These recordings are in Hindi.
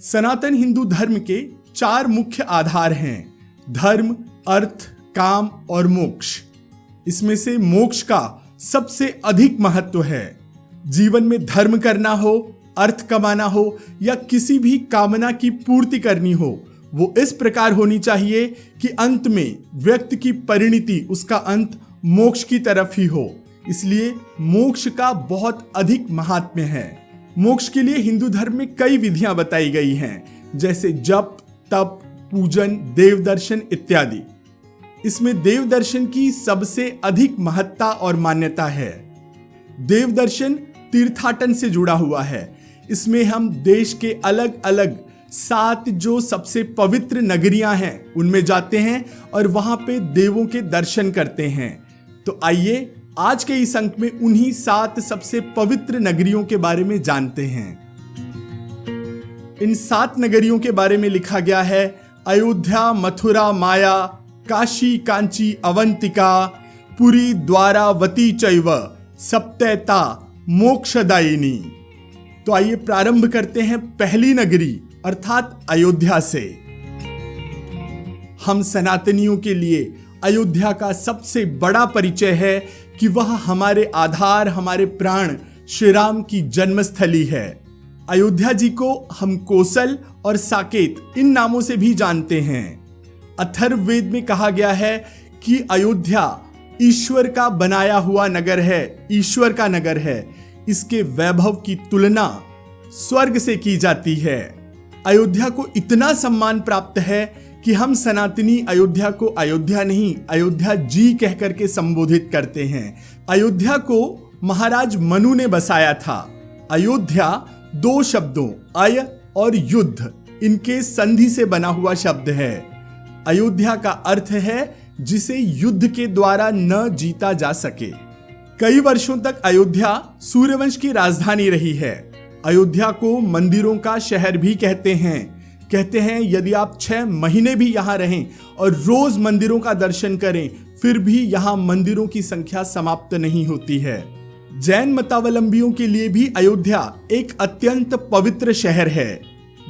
सनातन हिंदू धर्म के 4 मुख्य आधार हैं: धर्म, अर्थ, काम और मोक्ष। इसमें से मोक्ष का सबसे अधिक महत्व है। जीवन में धर्म करना हो, अर्थ कमाना हो या किसी भी कामना की पूर्ति करनी हो, वो इस प्रकार होनी चाहिए कि अंत में व्यक्ति की परिणति, उसका अंत मोक्ष की तरफ ही हो। इसलिए मोक्ष का बहुत अधिक महात्म्य है। मोक्ष के लिए हिंदू धर्म में कई विधियां बताई गई हैं, जैसे जप, तप, पूजन, देव दर्शन इत्यादि। इसमें देव दर्शन की सबसे अधिक महत्ता और मान्यता है। देव दर्शन तीर्थाटन से जुड़ा हुआ है। इसमें हम देश के अलग अलग 7 जो सबसे पवित्र नगरियां हैं उनमें जाते हैं और वहां पे देवों के दर्शन करते हैं। तो आइए आज के इस अंक में उन्हीं 7 सबसे पवित्र नगरियों के बारे में जानते हैं। इन 7 नगरियों के बारे में लिखा गया है: अयोध्या, मथुरा, माया, काशी, कांची, अवंतिका, पुरी, द्वारावती चैव सप्तैता मोक्षदायिनी। तो आइए प्रारंभ करते हैं पहली नगरी अर्थात अयोध्या से। हम सनातनियों के लिए अयोध्या का सबसे बड़ा परिचय है कि वह हमारे आधार, हमारे प्राण श्री राम की जन्मस्थली है। अयोध्या जी को हम कोसल और साकेत इन नामों से भी जानते हैं। अथर्ववेद में कहा गया है कि अयोध्या ईश्वर का बनाया हुआ नगर है, ईश्वर का नगर है। इसके वैभव की तुलना स्वर्ग से की जाती है। अयोध्या को इतना सम्मान प्राप्त है कि हम सनातनी अयोध्या को अयोध्या नहीं, अयोध्या जी कहकर के संबोधित करते हैं। अयोध्या को महाराज मनु ने बसाया था। अयोध्या 2 शब्दों अय और युद्ध इनके संधि से बना हुआ शब्द है। अयोध्या का अर्थ है जिसे युद्ध के द्वारा न जीता जा सके। कई वर्षों तक अयोध्या सूर्यवंश की राजधानी रही है। अयोध्या को मंदिरों का शहर भी कहते हैं यदि आप 6 महीने भी यहाँ रहें और रोज मंदिरों का दर्शन करें, फिर भी यहाँ मंदिरों की संख्या समाप्त नहीं होती है। जैन मतावलंबियों के लिए भी अयोध्या एक अत्यंत पवित्र शहर है।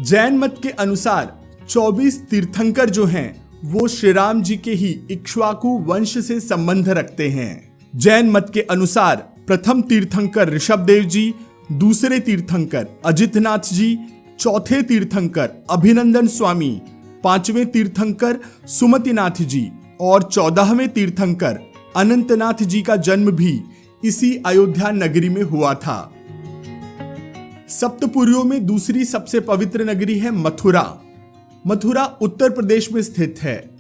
जैन मत के अनुसार 24 तीर्थंकर जो हैं वो श्री राम जी के ही इक्ष्वाकु वंश से संबंध रखते हैं। जैन मत के अनुसार प्रथम तीर्थंकर ऋषभदेव जी, दूसरे तीर्थंकर अजितनाथ जी, चौथे तीर्थंकर अभिनंदन स्वामी, 5वें तीर्थंकर सुमतिनाथ जी और 14वें तीर्थंकर अनंतनाथ जी का जन्म भी इसी अयोध्या नगरी में हुआ था। सप्तपुरियों में दूसरी सबसे पवित्र नगरी है मथुरा। मथुरा उत्तर प्रदेश में स्थित है।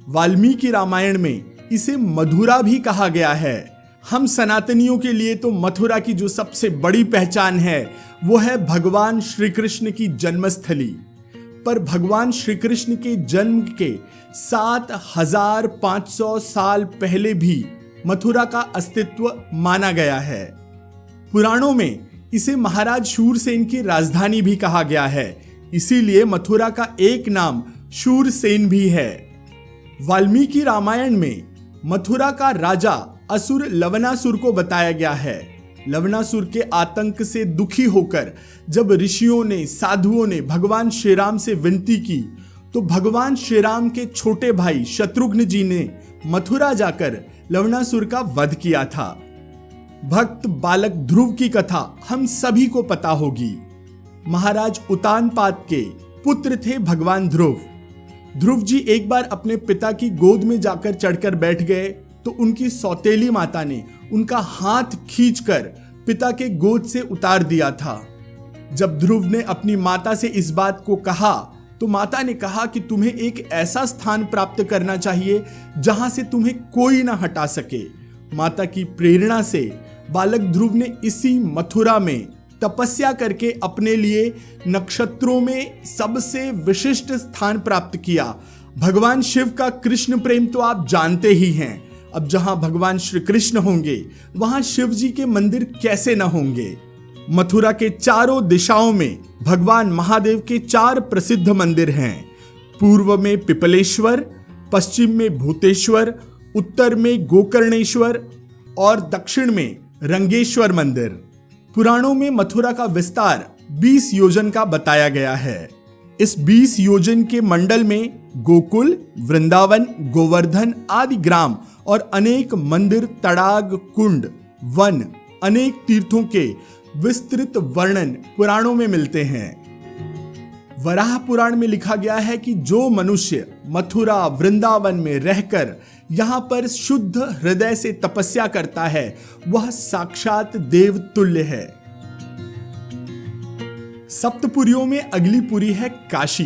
वाल्मीकि रामायण में इसे मधुरा भी कहा गया है। हम सनातनियों के लिए तो मथुरा की जो सबसे बड़ी पहचान है वो है भगवान श्री कृष्ण की जन्मस्थली। पर भगवान श्री कृष्ण के जन्म के 7500 साल पहले भी मथुरा का अस्तित्व माना गया है। पुराणों में इसे महाराज शूरसेन की राजधानी भी कहा गया है। इसीलिए मथुरा का एक नाम शूरसेन भी है। वाल्मीकि रामायण में मथुरा का राजा असुर लवनासुर को बताया गया है। लवनासुर के आतंक से दुखी होकर जब ऋषियों ने, साधुओं ने भगवान श्री राम से विनती की तो भगवान श्री राम के छोटे भाई शत्रुघ्न जी ने मथुरा जाकर लवनासुर का वध किया था। भक्त बालक ध्रुव की कथा हम सभी को पता होगी। महाराज उतानपाद के पुत्र थे भगवान ध्रुव। ध्रुव जी एक बार अपने पिता की गोद में जाकर चढ़कर बैठ गए तो उनकी सौतेली माता ने उनका हाथ खींचकर पिता के गोद से उतार दिया था। जब ध्रुव ने अपनी माता से इस बात को कहा तो माता ने कहा कि तुम्हें एक ऐसा स्थान प्राप्त करना चाहिए जहां से तुम्हें कोई ना हटा सके। माता की प्रेरणा से बालक ध्रुव ने इसी मथुरा में तपस्या करके अपने लिए नक्षत्रों में सबसे विशिष्ट स्थान प्राप्त किया। भगवान शिव का कृष्ण प्रेम तो आप जानते ही हैं। अब जहां भगवान श्री कृष्ण होंगे वहां शिव जी के मंदिर कैसे न होंगे। मथुरा के चारों दिशाओं में भगवान महादेव के 4 प्रसिद्ध मंदिर हैं। पूर्व में पिपलेश्वर, पश्चिम में भूतेश्वर, उत्तर में गोकर्णेश्वर और दक्षिण में रंगेश्वर मंदिर। पुराणों में मथुरा का विस्तार 20 योजन का बताया गया है। इस 20 योजन के मंडल में गोकुल, वृंदावन, गोवर्धन आदि ग्राम और अनेक मंदिर, तड़ाग, कुंड, वन, अनेक तीर्थों के विस्तृत वर्णन पुराणों में मिलते हैं। वराह पुराण में लिखा गया है कि जो मनुष्य मथुरा, वृंदावन में रहकर यहाँ पर शुद्ध हृदय से तपस्या करता है वह साक्षात देव तुल्य है। सप्तपुरियों में अगली पुरी है काशी।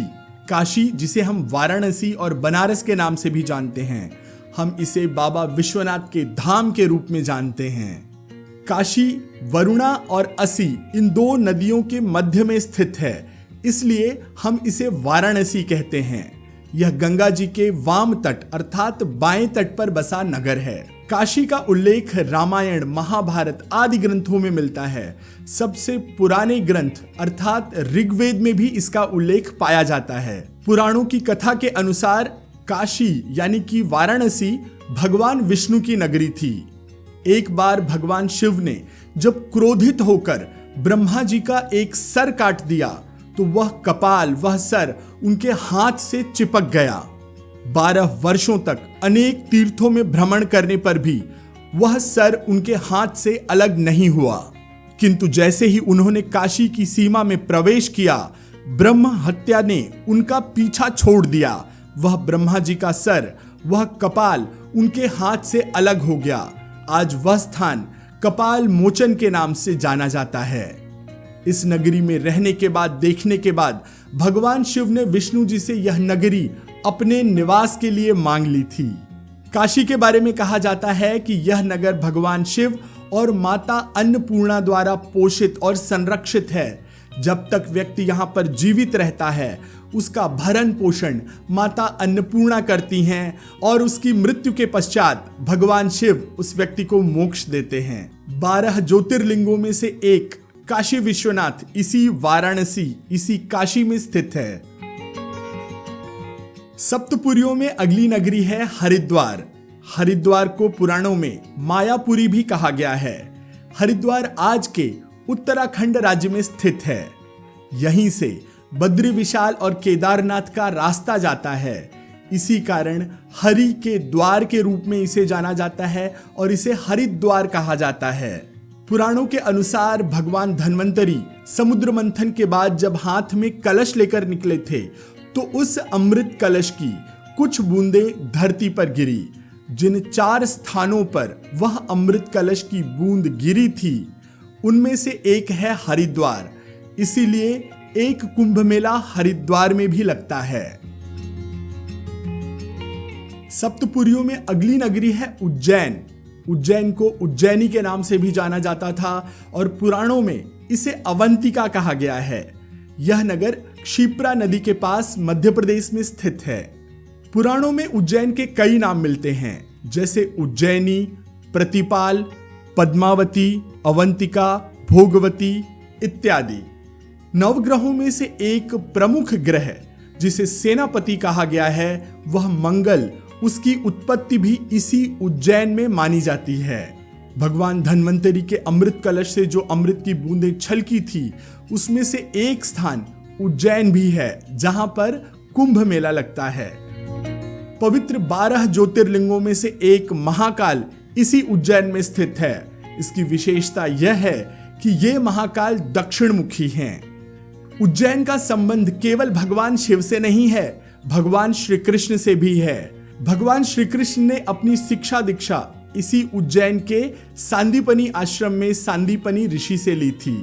काशी, जिसे हम वाराणसी और बनारस के नाम से भी जानते हैं, हम इसे बाबा विश्वनाथ के धाम के रूप में जानते हैं। काशी वरुणा और असी इन दो नदियों के मध्य में स्थित है, इसलिए हम इसे वाराणसी कहते हैं। यह गंगा जी के वाम तट अर्थात बाएं तट पर बसा नगर है। काशी का उल्लेख रामायण, महाभारत आदि ग्रंथों में मिलता है। सबसे पुराने ग्रंथ अर्थात ऋग्वेद में भी इसका उल्लेख पाया जाता है। पुराणों की कथा के अनुसार काशी यानी कि वाराणसी भगवान विष्णु की नगरी थी। एक बार भगवान शिव ने जब क्रोधित होकर ब्रह्मा जी का एक सर काट दिया तो वह कपाल, वह सर उनके हाथ से चिपक गया। 12 वर्षों तक अनेक तीर्थों में भ्रमण करने पर भी वह सर उनके हाथ से अलग नहीं हुआ। किंतु जैसे ही उन्होंने काशी की सीमा में प्रवेश किया, ब्रह्म हत्या ने उनका पीछा छोड़ दिया। वह ब्रह्मा जी का सर, वह कपाल उनके हाथ से अलग हो गया। आज वह स्थान कपाल मोचन के नाम से जाना जाता है। इस नगरी में रहने के बाद, देखने के बाद भगवान शिव ने विष्णु जी से यह नगरी अपने निवास के लिए मांग ली थी। काशी के बारे में कहा जाता है कि यह नगर भगवान शिव और माता अन्नपूर्णा द्वारा पोषित और संरक्षित है। जब तक व्यक्ति यहाँ पर जीवित रहता है उसका भरण पोषण माता अन्नपूर्णा करती हैं और उसकी मृत्यु के पश्चात भगवान शिव उस व्यक्ति को मोक्ष देते हैं। 12 ज्योतिर्लिंगों में से एक काशी विश्वनाथ इसी वाराणसी, इसी काशी में स्थित है। सप्तपुरियों में अगली नगरी है हरिद्वार। हरिद्वार को पुराणों में मायापुरी भी कहा गया है। हरिद्वार आज के उत्तराखंड राज्य में स्थित है। यहीं से बद्री विशाल और केदारनाथ का रास्ता जाता है। इसी कारण हरि के द्वार के रूप में इसे जाना जाता है और इसे हरिद्वार कहा जाता है। पुराणों के अनुसार भगवान धन्वंतरी समुद्र मंथन के बाद जब हाथ में कलश लेकर निकले थे तो उस अमृत कलश की कुछ बूंदें धरती पर गिरी। जिन 4 स्थानों पर वह अमृत कलश की बूंद गिरी थी उनमें से एक है हरिद्वार। इसीलिए एक कुंभ मेला हरिद्वार में भी लगता है। सप्तपुरियों में अगली नगरी है उज्जैन। उज्जैन को उज्जैनी के नाम से भी जाना जाता था और पुराणों में इसे अवंतिका कहा गया है। यह नगर क्षिप्रा नदी के पास मध्य प्रदेश में स्थित है। पुराणों में उज्जैन के कई नाम मिलते हैं, जैसे उज्जैनी, प्रतिपाल, पद्मावती, अवंतिका, भोगवती इत्यादि। नवग्रहों में से एक प्रमुख ग्रह जिसे सेनापति कहा गया है वह मंगल, उसकी उत्पत्ति भी इसी उज्जैन में मानी जाती है। भगवान धन्वंतरी के अमृत कलश से जो अमृत की बूंदें छलकी थी उसमें से एक स्थान उज्जैन भी है जहां पर कुंभ मेला लगता है। पवित्र 12 ज्योतिर्लिंगों में से एक महाकाल इसी उज्जैन में स्थित है। इसकी विशेषता यह है कि ये महाकाल दक्षिण मुखी हैं। उज्जैन का संबंध केवल भगवान शिव से नहीं है, भगवान श्री कृष्ण से भी है। भगवान श्री कृष्ण ने अपनी शिक्षा दीक्षा इसी उज्जैन के सांदीपनी आश्रम में सांदीपनी ऋषि से ली थी।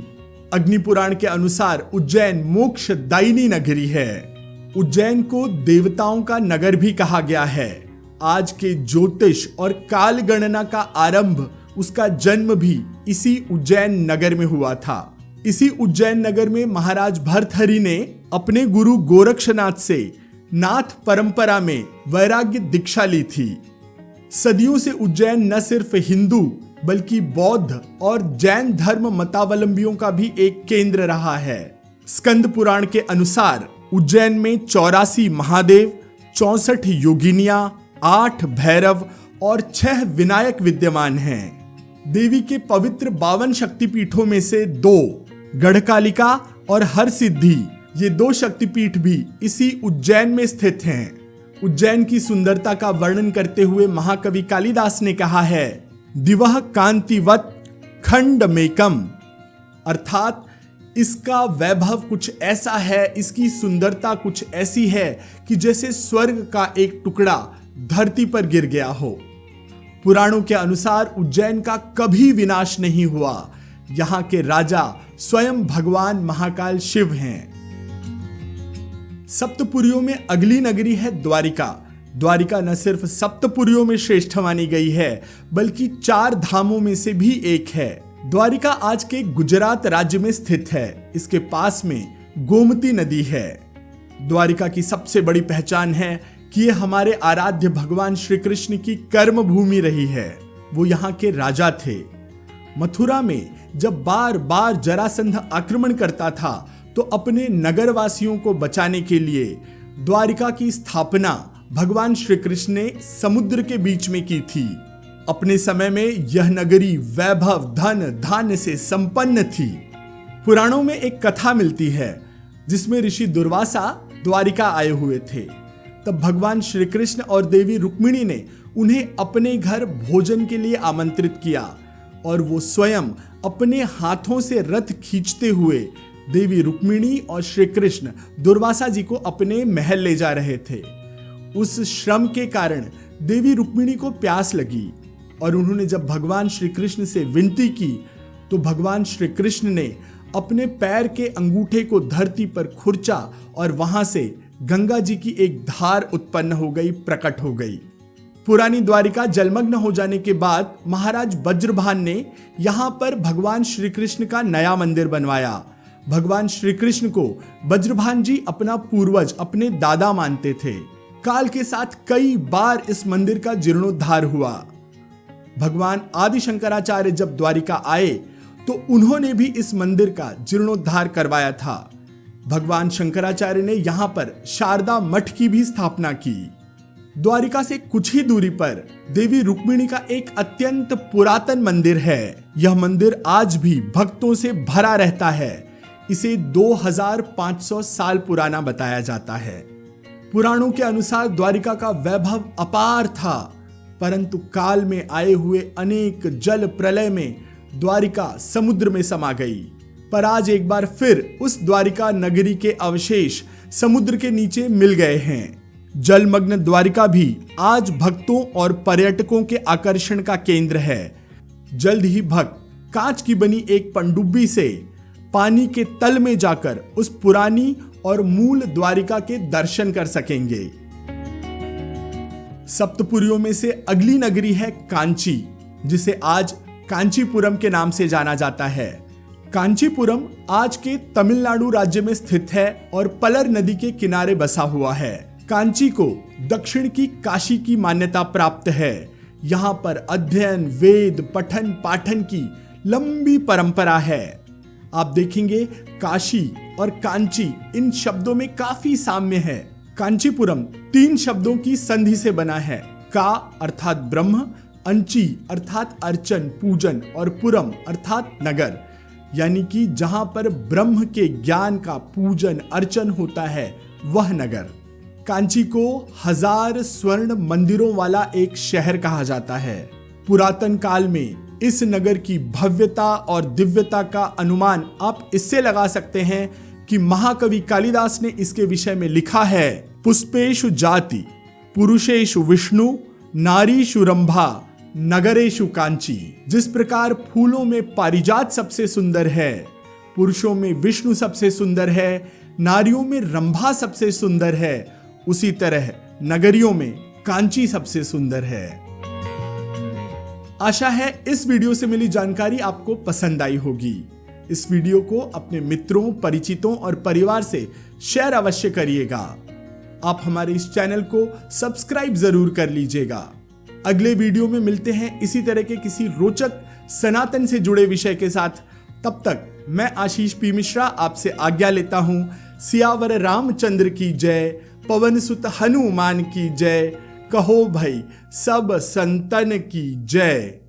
अग्नि पुराण के अनुसार उज्जैन मोक्षदायिनी नगरी है। उज्जैन को देवताओं का नगर भी कहा गया है। आज के ज्योतिष और काल गणना का आरंभ, उसका जन्म भी इसी उज्जैन नगर में हुआ था। इसी उज्जैन नगर में महाराज भर्तहरि ने अपने गुरु गोरक्षनाथ से नाथ परंपरा में वैराग्य दीक्षा ली थी। सदियों से उज्जैन न सिर्फ हिंदू बल्कि बौद्ध और जैन धर्म मतावलंबियों का भी एक केंद्र रहा है। स्कंद पुराण के अनुसार उज्जैन में 84 महादेव, 64 योगिनियां, 8 भैरव और 6 विनायक विद्यमान हैं। देवी के पवित्र 52 शक्तिपीठों में से 2 गढ़कालिका और हरसिद्धि ये दो शक्तिपीठ भी इसी उज्जैन में स्थित हैं। उज्जैन की सुंदरता का वर्णन करते हुए महाकवि कालिदास ने कहा है, दिवः कांतिवत् खंडमेकम, अर्थात इसका वैभव कुछ ऐसा है, इसकी सुंदरता कुछ ऐसी है कि जैसे स्वर्ग का एक टुकड़ा धरती पर गिर गया हो। पुराणों के अनुसार उज्जैन का कभी विनाश नहीं हुआ। यहाँ के राजा स्वयं भगवान महाकाल शिव हैं। सप्तपुरियों में अगली नगरी है द्वारिका। द्वारिका न सिर्फ सप्तपुरियों में श्रेष्ठ मानी गई है, बल्कि 4 धामों में से भी एक है। द्वारिका आज के गुजरात राज्य में स्थित है। इसके पास में गोमती नदी है। द्वारिका की सबसे बड़ी पहचान है कि यह हमारे आराध्य भगवान श्री कृष्ण की कर्म भूमि रही है। वो यहाँ के राजा थे। मथुरा में जब बार बार जरासंध आक्रमण करता था, तो अपने नगरवासियों को बचाने के लिए द्वारिका की स्थापना भगवान श्री कृष्ण ने समुद्र के बीच में की थी। अपने समय में यह नगरी वैभव, धन, धान्य से संपन्न थी। पुराणों में एक कथा मिलती है जिसमें ऋषि दुर्वासा द्वारिका आए हुए थे। तब भगवान श्री कृष्ण और देवी रुक्मिणी ने उन्हें अपने घर भोजन के लिए आमंत्रित किया और वो स्वयं अपने हाथों से रथ खींचते हुए देवी रुक्मिणी और श्री कृष्ण दुर्वासा जी को अपने महल ले जा रहे थे। उस श्रम के कारण देवी रुक्मिणी को प्यास लगी और उन्होंने जब भगवान श्री कृष्ण से विनती की तो भगवान श्री कृष्ण ने अपने पैर के अंगूठे को धरती पर खुरचा और वहां से गंगा जी की एक धार उत्पन्न हो गई, प्रकट हो गई। पुरानी द्वारिका जलमग्न हो जाने के बाद महाराज वज्रभान ने यहां पर भगवान श्री कृष्ण का नया मंदिर बनवाया। भगवान श्री कृष्ण को वज्रभान जी अपना पूर्वज, अपने दादा मानते थे। काल के साथ कई बार इस मंदिर का जीर्णोद्धार हुआ। भगवान आदि शंकराचार्य जब द्वारिका आए तो उन्होंने भी इस मंदिर का जीर्णोद्धार करवाया था। भगवान शंकराचार्य ने यहां पर शारदा मठ की भी स्थापना की। द्वारिका से कुछ ही दूरी पर देवी रुक्मिणी का एक अत्यंत पुरातन मंदिर है। यह मंदिर आज भी भक्तों से भरा रहता है। इसे 2500 साल पुराना बताया जाता है। पुराणों के अनुसार द्वारिका का वैभव अपार था, परंतु काल में आए हुए अनेक जल प्रलय में द्वारिका समुद्र में समा गई। पर आज एक बार फिर उस द्वारिका नगरी के अवशेष समुद्र के नीचे मिल गए हैं। जलमग्न द्वारिका भी आज भक्तों और पर्यटकों के आकर्षण का केंद्र है। जल्द ही भक्त कांच की बनी एक पनडुब्बी से पानी के तल में जाकर उस पुरानी और मूल द्वारिका के दर्शन कर सकेंगे। सप्तपुरियों में से अगली नगरी है कांची, जिसे आज कांचीपुरम के नाम से जाना जाता है। कांचीपुरम आज के तमिलनाडु राज्य में स्थित है और पलर नदी के किनारे बसा हुआ है। कांची को दक्षिण की काशी की मान्यता प्राप्त है। यहाँ पर अध्ययन, वेद, पठन पाठन की लंबी परंपरा है। आप देखेंगे काशी और कांची इन शब्दों में काफी साम्य है। कांचीपुरम 3 शब्दों की संधि से बना है। का अर्थात ब्रह्म, अंची अर्थात अर्चन, पूजन और पुरम अर्थात नगर, यानी कि जहां पर ब्रह्म के ज्ञान का पूजन अर्चन होता है वह नगर। कांची को 1000 स्वर्ण मंदिरों वाला एक शहर कहा जाता है। पुरातन काल में इस नगर की भव्यता और दिव्यता का अनुमान आप इससे लगा सकते हैं कि महाकवि कालिदास ने इसके विषय में लिखा है, पुष्पेषु जाति, पुरुषेषु विष्णु, नारीषु रंभा, नगरेषु कांची। जिस प्रकार फूलों में पारिजात सबसे सुंदर है, पुरुषों में विष्णु सबसे सुंदर है, नारियों में रंभा सबसे सुंदर है, उसी तरह नगरियों में कांची सबसे सुंदर है। आशा है इस वीडियो से मिली जानकारी आपको पसंद आई होगी। इस वीडियो को अपने मित्रों, परिचितों और परिवार से शेयर अवश्य करिएगा। आप हमारे इस चैनल को सब्सक्राइब जरूर कर लीजिएगा। अगले वीडियो में मिलते हैं इसी तरह के किसी रोचक सनातन से जुड़े विषय के साथ। तब तक मैं आशीष पी मिश्रा आपसे आज्ञा लेता हूं। सियावर रामचंद्र की जय, पवन सुत हनुमान की जय, कहो भाई सब संतन की जय।